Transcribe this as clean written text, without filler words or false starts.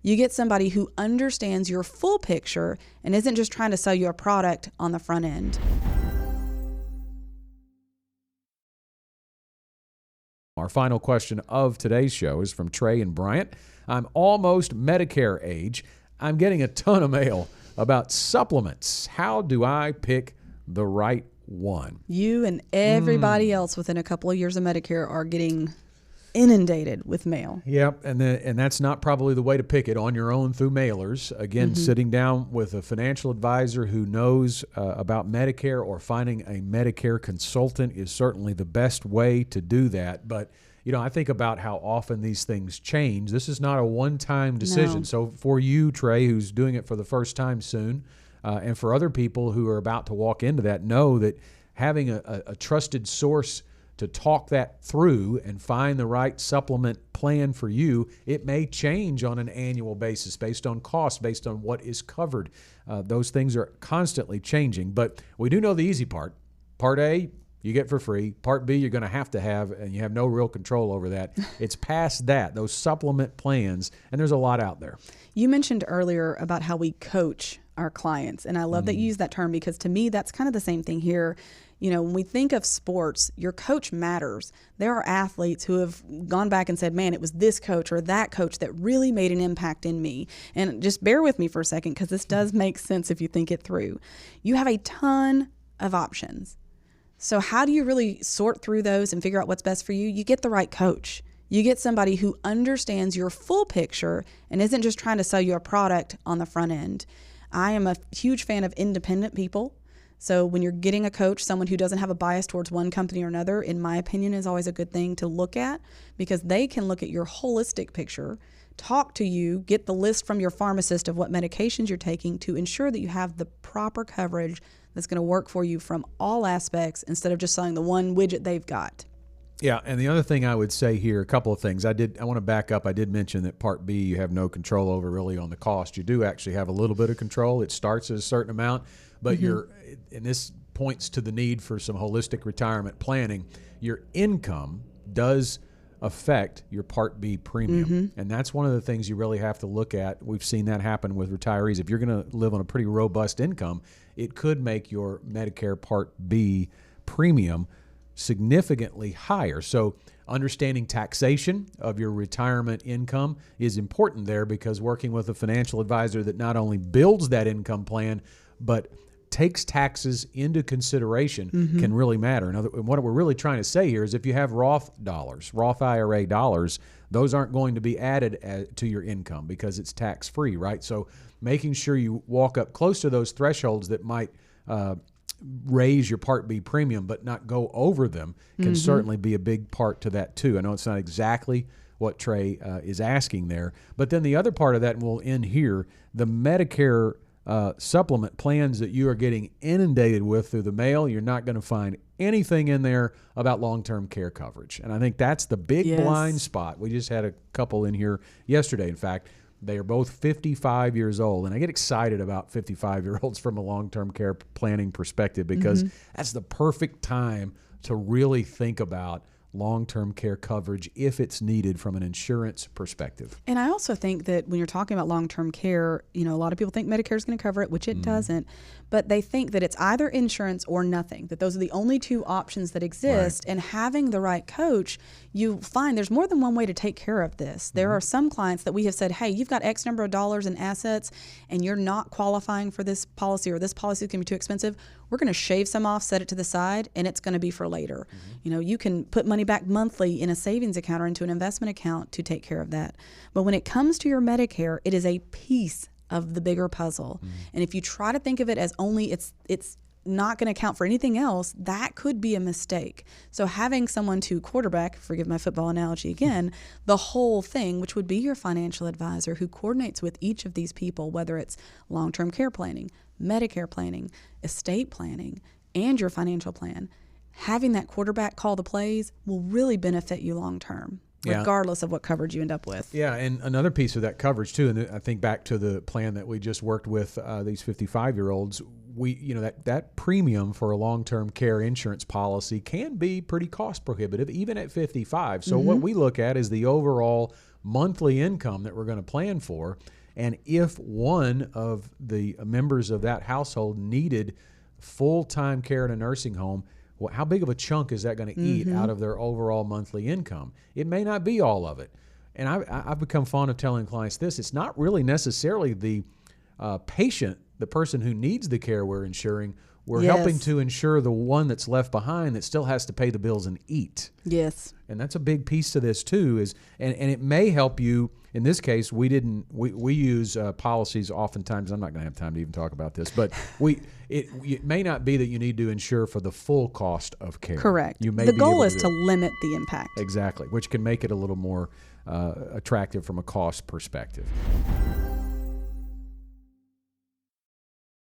You get somebody who understands your full picture and isn't just trying to sell you a product on the front end. Our final question of today's show is from Trey and Bryant. I'm almost Medicare age. I'm getting a ton of mail about supplements. How do I pick the right one? You and everybody else within a couple of years of Medicare are getting inundated with mail. Yep, and that's not probably the way to pick it, on your own through mailers. Again, sitting down with a financial advisor who knows about Medicare, or finding a Medicare consultant is certainly the best way to do that. But I think about how often these things change. This is not a one-time decision. No. So for you, Trey, who's doing it for the first time soon, and for other people who are about to walk into that, know that having a trusted source to talk that through and find the right supplement plan for you, it may change on an annual basis based on cost, based on what is covered. Those things are constantly changing, but we do know the easy part. Part A, you get for free. Part B, you're going to have, and you have no real control over that. It's past that, those supplement plans, and there's a lot out there. You mentioned earlier about how we coach our clients, and I love that you use that term, because to me, that's kind of the same thing here. When we think of sports, your coach matters. There are athletes who have gone back and said, man, it was this coach or that coach that really made an impact in me. And just bear with me for a second, because this does make sense if you think it through. You have a ton of options. So how do you really sort through those and figure out what's best for you? You get the right coach. You get somebody who understands your full picture and isn't just trying to sell you a product on the front end. I am a huge fan of independent people. So when you're getting a coach, someone who doesn't have a bias towards one company or another, in my opinion, is always a good thing to look at, because they can look at your holistic picture, talk to you, get the list from your pharmacist of what medications you're taking to ensure that you have the proper coverage that's going to work for you from all aspects, instead of just selling the one widget they've got. Yeah, and the other thing I would say here, a couple of things. I want to back up. I did mention that Part B you have no control over really on the cost. You do actually have a little bit of control. It starts at a certain amount, but and this points to the need for some holistic retirement planning. Your income does affect your Part B premium, and that's one of the things you really have to look at. We've seen that happen with retirees. If you're going to live on a pretty robust income, it could make your Medicare Part B premium significantly higher. So understanding taxation of your retirement income is important there, because working with a financial advisor that not only builds that income plan, but takes taxes into consideration can really matter. And what we're really trying to say here is, if you have Roth dollars, Roth IRA dollars, those aren't going to be added to your income because it's tax-free, right? So making sure you walk up close to those thresholds that might raise your Part B premium but not go over them can certainly be a big part to that too. I know it's not exactly what Trey is asking there, but then the other part of that, and we'll end here, the Medicare supplement plans that you are getting inundated with through the mail, you're not going to find anything in there about long-term care coverage. And I think that's the big blind spot. We just had a couple in here yesterday, in fact. They are both 55 years old, and I get excited about 55-year-olds from a long-term care planning perspective, because that's the perfect time to really think about long-term care coverage if it's needed from an insurance perspective. And I also think that when you're talking about long-term care, a lot of people think Medicare is going to cover it, which it doesn't, but they think that it's either insurance or nothing, that those are the only two options that exist. Right. And having the right coach, you find there's more than one way to take care of this. There are some clients that we have said, hey, you've got X number of dollars in assets and you're not qualifying for this policy, or this policy is going to be too expensive. We're going to shave some off, set it to the side, and it's going to be for later. You can put money back monthly in a savings account or into an investment account to take care of that. But when it comes to your Medicare, it is a piece of the bigger puzzle. And if you try to think of it as only it's not going to count for anything else, that could be a mistake. So having someone to quarterback, forgive my football analogy again, the whole thing, which would be your financial advisor who coordinates with each of these people, whether it's long-term care planning, Medicare planning, estate planning, and your financial plan, having that quarterback call the plays will really benefit you long-term, regardless of what coverage you end up with. Yeah, and another piece of that coverage too, and I think back to the plan that we just worked with these 55-year-olds, that premium for a long-term care insurance policy can be pretty cost prohibitive, even at 55. So what we look at is the overall monthly income that we're going to plan for. And if one of the members of that household needed full-time care in a nursing home, well, how big of a chunk is that going to eat out of their overall monthly income? It may not be all of it. And I've become fond of telling clients this. It's not really necessarily the patient, the person who needs the care we're insuring. We're helping to insure the one that's left behind that still has to pay the bills and eat. Yes. And that's a big piece to this too, and it may help you. In this case, we use policies oftentimes. I'm not going to have time to even talk about this, but it may not be that you need to insure for the full cost of care. Correct. You may the goal is to limit the impact. Exactly, which can make it a little more attractive from a cost perspective.